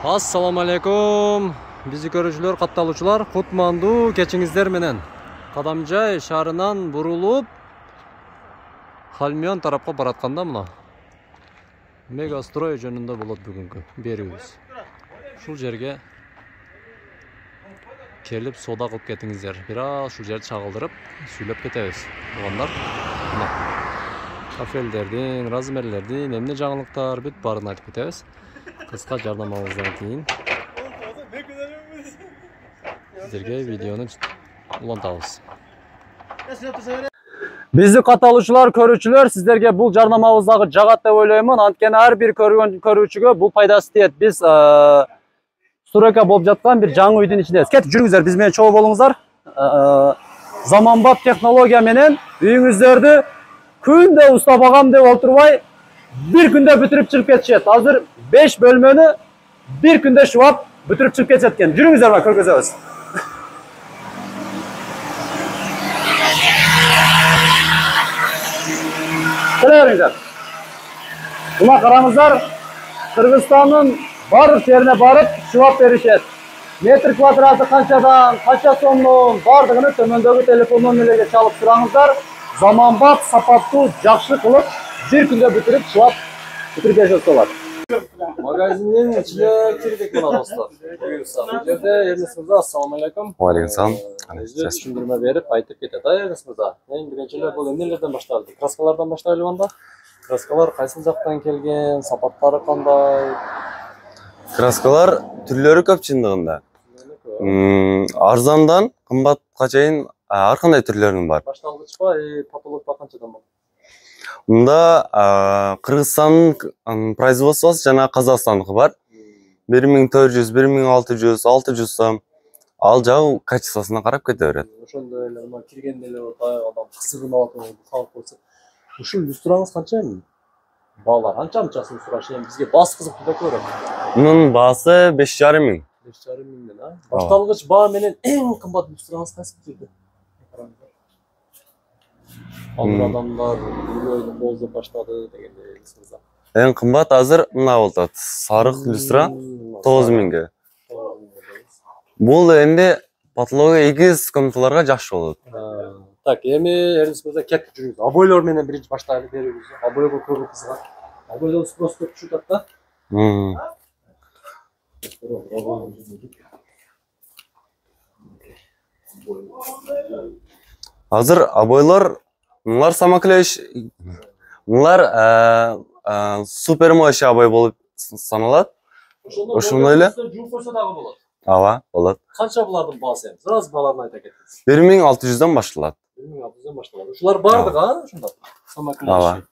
Assalamu alaikum. Bizi görüşülür, kattalıçılar. Kutmandu keçingizler menen. Kadamjay şarынан burulup Halmiyon tarafka baratkanda mına. Megastroy jönünde bolot бүгүнкү берүүбүз. Шул жерге келип сода кылып кетиңиздер. Бирок шул жерди чагылдырып сүйлөп кетебиз. Угандар. Мына. Кафелдердин, размерлердин, эмне жаңылыктар бүт баарын айтып кетебиз. Кыска жардамыңыздан кийин сиздерге видеону улантабыз. Bizi катталуучулар, көрүүчүлөр, сиздерге бул жарнамабыздагы жагат деп ойлоймун. Анткени ар бир көрүүчүгө бул пайдасы тиет. Биз стройка болуп жаткан бир жаңы үйдүн ичиндебиз. Кетип жүрүңүздөр, биз менен чогуу болуңуздар. Заманбап технология менен үйүңүздөрдү күндө устабагам деп отурбай, bir күндө бүтүрүп чыгып кетишет. Азыр 5 бөлмөнү bir күндө шубап бүтүрүп чыгып кетишет экен. Жүрүңүздөр, бак көргөзөбүз. Келеңиздер. Мына караңыздар, Кыргызстандын барлык жерине барып шубап беришет. Метр квадраты канчадан, канча сомдон бардыгын төмөндөгү телефон номерлерге чалып сураңыздар. Заманбап, сапаттуу, жакшы кылып bir күндө бүтүрүп шубап бүтүрүп беришет болот. Магазиндин ичине кирдик мына достор. Буюрса, бул жерде Эрнес мырза, ассаламу алейкум. Ва алейкум салам. Түшүндүрмө берип айтып кетет. Эрнес мырза, эң биринчи эле бул эмнелерден башталды? Краскалардан баштайлы анда? Краскалар кайсыл жактан келген, сапаттары кандай? Краскалар түрлөрү көп чындыгында. Арзандан кымбатка чейин ар кандай түрлөрүнүн бар. Башталгычпа, потолок канчадан бар? Мында Кыргызстандын производствосу жана Казакстандыкы бар. 1400, 1600, 600 сом. Ал жагы качествосуна карап кете берет. Ошондой эле мына киргенде эле адам кысыгын алып калып койсо. Ушул люстраңыз канча эми? Баалар анча-анчасын сураш, эми бизге баасы кызыктуу деп көрөт. Мунун баасы 5,5 миң. 5,5 миңден, а? Башталгыч баа менен эң кымбат люстраңыз кайсы жерде? Алыр адамдар үйлөрдү колдоп баштады дегенде мырза. Эң кымбат азыр мына болот. Сарык люстра 9 миңге. Бул энди потологу эгиз комнаталарга жакшы болот. Так, эми Эрнес мырза кетип жүрүңүз. Обойлор менен биринчи баштайлы берүүбүз. Обойго көп кызыгат. Обойлор спрос көп түшүп атат да. Азыр обойлор мулар самоклеющ, мулар супермощный обой болуп саналат. Ошондой эле. Жууп койсо дагы болот. Ооба, болот. Канча булардын баасы эми? Сразу бааларын айта кетиңиз. 1600дөн башталат. 1600дөн башталат. Ушулар бардыгы, а? Ошондо. Самоклеющий. Ооба.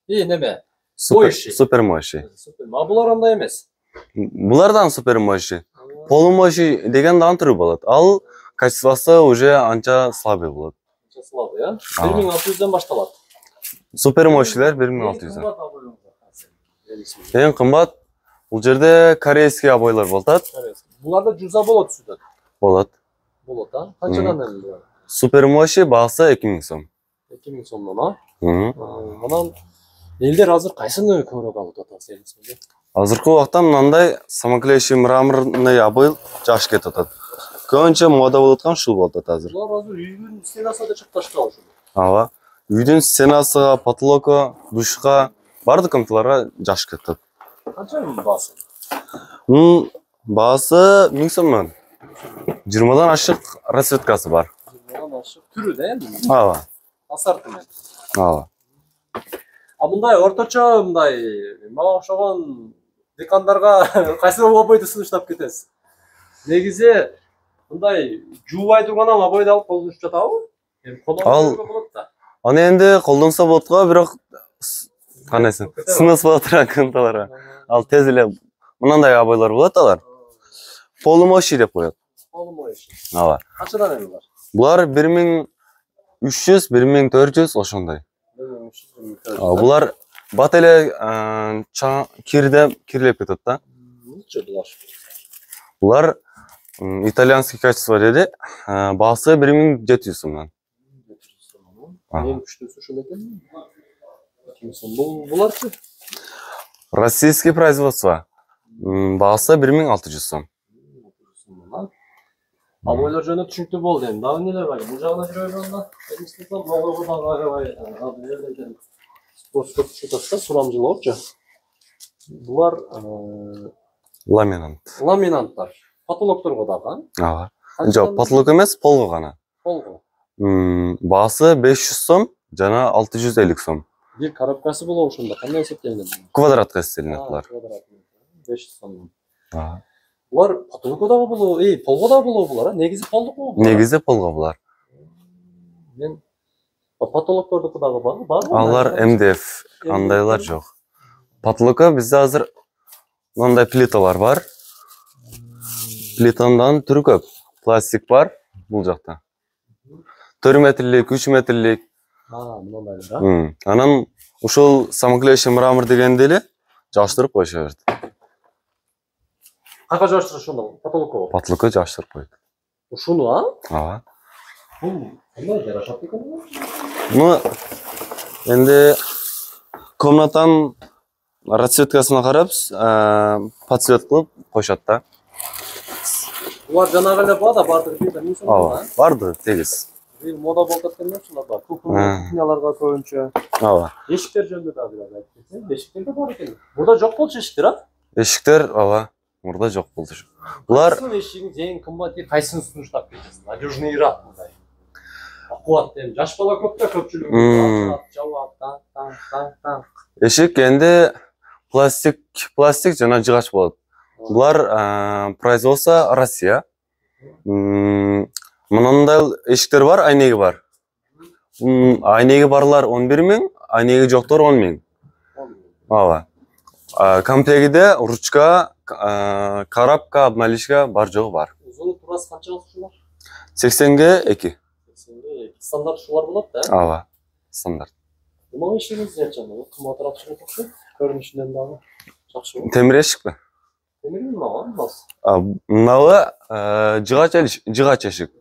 Неме? Супермощный. А булар андай эмес. Булардан супермощный. Полумощный деген дагы түрү болот. Ал качествосу уже анча слабый болот. Анча слабый, а? 1600дөн башталат. Супермощныйлар 1600дөн. Эң кымбат бул жерде корейский обойлор болот. Буларда жуза болот сүзөт. Болот. Болот, а? Канчадан эми? Супермощный баасы 2000 сом. 2000 сомдон, а? Анан элдер азыр кайсыны көбүрөөк алып атат сенисиңер? Азыркы убакта мындай самоклеющий мраморный обой жакшы кетип атат. Көбүнчө мода болуп аткан ушул болуп атат азыр. Булар азыр үйдүн стенасына да чыгып ташталат ушул. Ооба. Үйдүн стенасына, потолокко, душка бардык комнаталарга жакшы кетет. Канча баасы? Мунун баасы 1000 сомдон. 20дан ашык расцветкасы бар. 20дан ашык түрү да эми? Ооба. Ассортимент. Ооба. А мындай орточо мындай мага окшогон декандарга кайсы обойду сунуштап кетесиз? Негизи мындай жуубай турган обойду алып колдонуп жатабы? Эми колдонуп болот да. Аны энди колдонсо болот го, бирок канайсы сыныс боло турган комнаталарга. Ал тез эле мындай обойлор болот алар. Полумощный деп коет. Полумощный. Ооба. Канчадан эми булар? Булар 1300, 1400 ошондой. Булар бат эле кирилеп кетет да. Нече булар? Булар итальянский качество деди. Баасы 1700 сомдон. 1700 сомдон. Эң күчтүүсү ушул экен. 2000 сом. Буларчы? Российский производство. Бағасы 1600 сом. Абойлар жөнүндө түшүнүктүү болду эми. Дагы нелер бар? Бул жагына жүрөбүз анда. Сурамжылоочу. Булар Ламинант. ламинанттар. Потолокторго дагы. Ага. Жок, потолок эмес, полго гана. Полго. Бағасы 500 сом, жана 650 сом. Бир коробкасы болобу ошондо кандай эсептелген? Квадратка эсептелинет булар. 500 сом. Ага. Булар потолокко дагы болобу, полго дагы болобу булар, негизи полго. Негизи полго булар. Мен потолоктордуку дагы барбы? Алар МДФ, андайлар жок. Потолокко бизде азыр мындай плиталар бар. Плитандан түрү көп. Пластик бар бул жакта. 4 метрлик, 3 метрлик. Мынандайлар, Анан ушул самоклеющий мрамор дегенди эле жабыштырып коюша берди. Кайка жабыштырып ошондо потолокко? Потолокко жабыштырып коет. Ушуну, Ага. Кандай жарашат экен? Ну, энди комнатанын расцветкасына карап, подсвет кылып коюшат да. Булар жанагы эле бада бардыгы бир миң сом. Ооба, барды тегиз. Бир мода болуп кеткен эмес ушулар бар. Кухняларга көбүнчө. Ооба. Эшиктер жөнүндө дагы бир айтып кетсең, эшиктер да бар экен. Бурда жок болчу эшиктер, Эшиктер, ооба, мурда жок болду. Булар эшигин эң кымбат, кайсысын сунуштап кетесиң? Надежныйраак мындай. Кубат эми жаш бала көп да көпчүлүгү. Жабат, эшик энди пластик жана жыгач болот. Булар производство Россия. Мынандай эшиктер бар, айнеги бар. Айнеги барлар 11 миң, айнеги жоктор 10 миң. Ооба. Комплектиде ручка, коробка, обналичка бар жогу бар. Узуну турасы канчалык ушулар? 80ге 2. Стандарт ушулар болот да? Ооба. Стандарт. Эмне ишиңиз жакшы? Кымбатыраак чыгып турчу. Көрүнүшүнөн дагы жакшы. Темир эшикпи? Темирби мага? Мынабы жыгач эшик.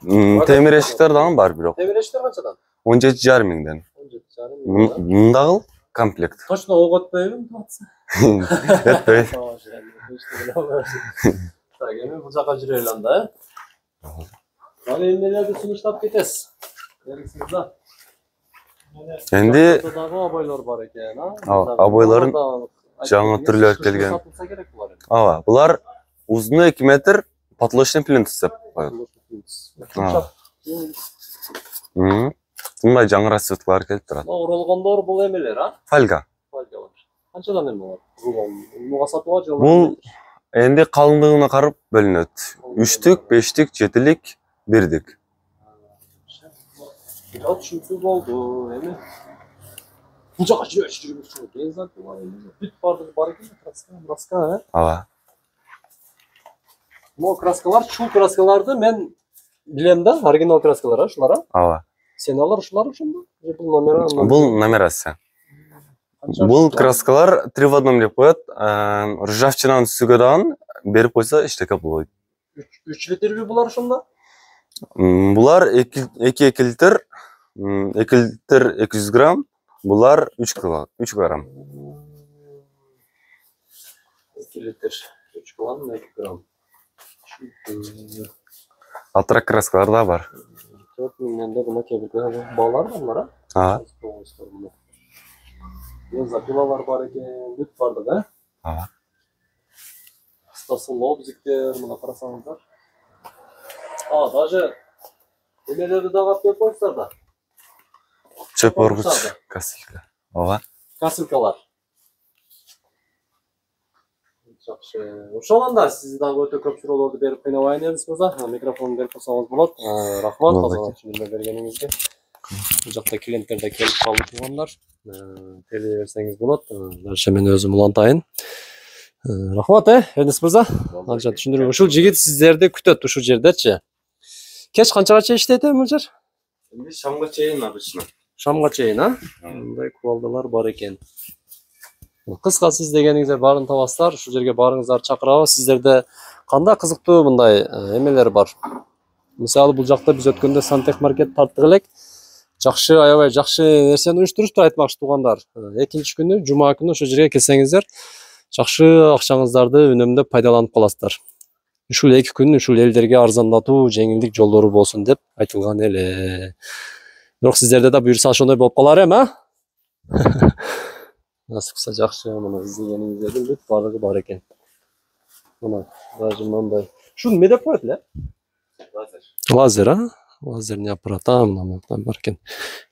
Темир эшиктер дагы бар бирок. Темир эшиктер канчадан? 17,5 миңден. 17,5 миң. Мындагы комплект. Точно ок өтпөйбү турат? Өтпөй. Так, эми бул жака жүрөлү анда, Аны эмнелерди сунуштап кетесиз? Берисиңиз. Энди дагы абойлор бар экен, абойлорун жаңы түрлөр келген. Ооба, булар узуну 2 метр, потолочный плинтус деп коет. Мындай жаңы расцветкалар келип турат. Уралгондор бул эмелер, Фольга. Канчадан эми алат? Муга сатууга же? Бул энди калыңдыгына карап бөлүнөт. 3түк, 5тик, 7тик, 1тик. Түшүнүктүү болду, эми. Бул жака жүрөбүз. Бензин бүт бар экен, краска, Ооба. Могу краскалар, чул краскаларды мен билем да, оригинал краскалар, ушулар, Ооба. Сен алар ушулар ошондо? Бул номер. Бул номерация. Бул краскалар 3 в 1 деп коет. Ржавчинаны түсүгө дагы берип койсо эчтеке болбойт. 3 литрби булар ошондо? Булар 2 литр, 2 литр 200 грамм, булар 3 грамм. 2 литр 3 грамм, 2 грамм. Алтырак краскалар да бар. 4 миңден мына кебилген балалар бар, Ага. Запилалар бар экен, бүт барды да? Ага. Стасы лобзиктер, мына карасаңыздар. Даже эмелерди дагы алып келип коюңуздар да. Чөп оргуч, касилка. Ооба. Касилкалар. Жакшы. Ошондо сиз дагы өтө көп суроолорду берип кыйнабайын эмес мырза. Микрофонду берип койсоңуз болот. Рахмат таза түшүндүрмө бергениңизге. Бул жакта клиенттер да келип калып тургандар. Теле берсеңиз болот. Дальше мен өзүм улантайын. Рахмат, Эрнест мырза. Анча түшүндүрүп. Ушул жигит сиздерди күтөт ушул жердечи. Кеч канчага иштейт бул жер? Энди шамга чейин обычно. Шамга чейин, Мындай кубалдалар бар экен. Кыска сиз дегениңиздер баарын табасыздар. Ушул жерге барыңыздар, чакырабыз. Сиздерде кандай кызыктуу мындай эмелер бар? Мисалы бул жакта биз өткөндө Сантех маркет тарттык элек. Жакшы, аябай жакшы нерсени уюштуруптур айтмакчы туугандар. Экинчи күнү, жума күнү ошол жерге келсеңиздер, Жакшы акчаңыздарды үнөмдөп пайдаланып каласыздар. Ушул 2 күн ушул элдерге арзандатуу, жеңилдик жолдору болсун деп айтылган эле. Бирок сиздерде да буюрса ошондой болуп калар эми, а? Насып кылса жакшы, мына издегениңиздердин бүт барлыгы бар экен. Мына даже мындай. Шуну эмне деп коет эле? Лазер, а? Лазерный аппарат, мына бар экен.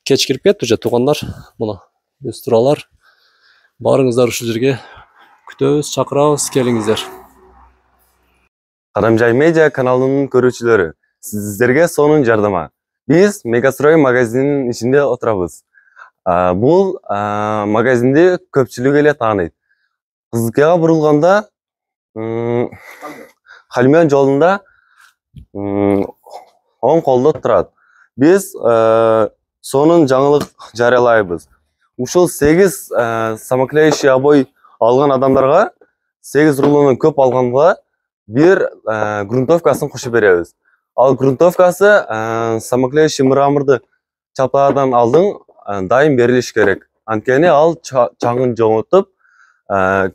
Кеч кирип кетти уже туугандар. Мына өз туралар. Барыңыздар ушул жерге. Күтөбүз, чакырабыз, келиңиздер. Карамжай медиа каналынын көрүүчүлөрү, сиздерге сонун жардама. Биз Мегастрой магазининин ичинде отурабыз. Бул магазинди көпчүлүк эле тааныйт. Кызылкаяга бурулганда Халмён жолунда оң колдо турат. Биз сонун жаңылык жарыялайбыз. Ушул 8 самоклеющий обой алган адамдарга 8 рулонун көп алганга бир грунтовкасын кошуп беребиз. Ал грунтовкасы самоклеющий мраморду чападан алдын дайым берилиш керек. Анткени ал чаңын жоңотуп,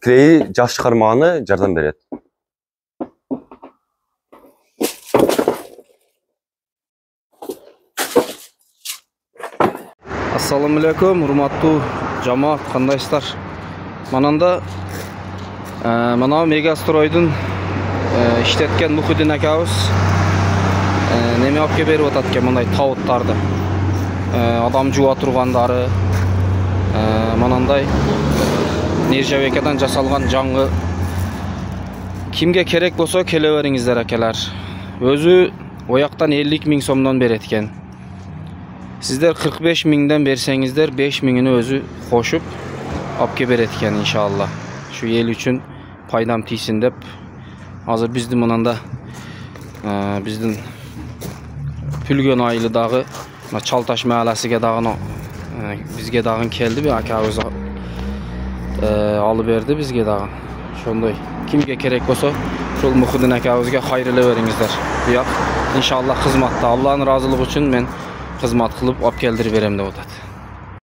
клей жаш чыгармаганы жардам берет. Assalamu alaikum, урматтуу жамаат, кандайсыздар? Мананда мына Мегастройдун иштеткен Мухиддин акабыз неме алып келип берип атат экен, мындай табыттарды. Адам жууа тургандары, манандай нержавейкадан жасалган жаңгы. Кимге керек болсо келе бериңиздер акелер. Өзү ояктан 50 000 сомдон берет экен. Сиздер 45 000ден берсеңиздер, 5 000-ını өзү кошуп алып келип берет экен иншалла. Şu ел үчүн пайдам тийсин деп. Азыр биздин мынанда биздин Пүлгөн айылы дагы Чалташ мааласыга дагы бизге дагы келди, бир акабыз алып берди бизге дагы. Ошондой кимге керек болсо ушул Мухиддин акабызга кайрылы бериңиздер. Буяк иншалла кызматта Алланын ыраазылыгы үчүн мен кызмат кылып алып келдирип берем деп атат.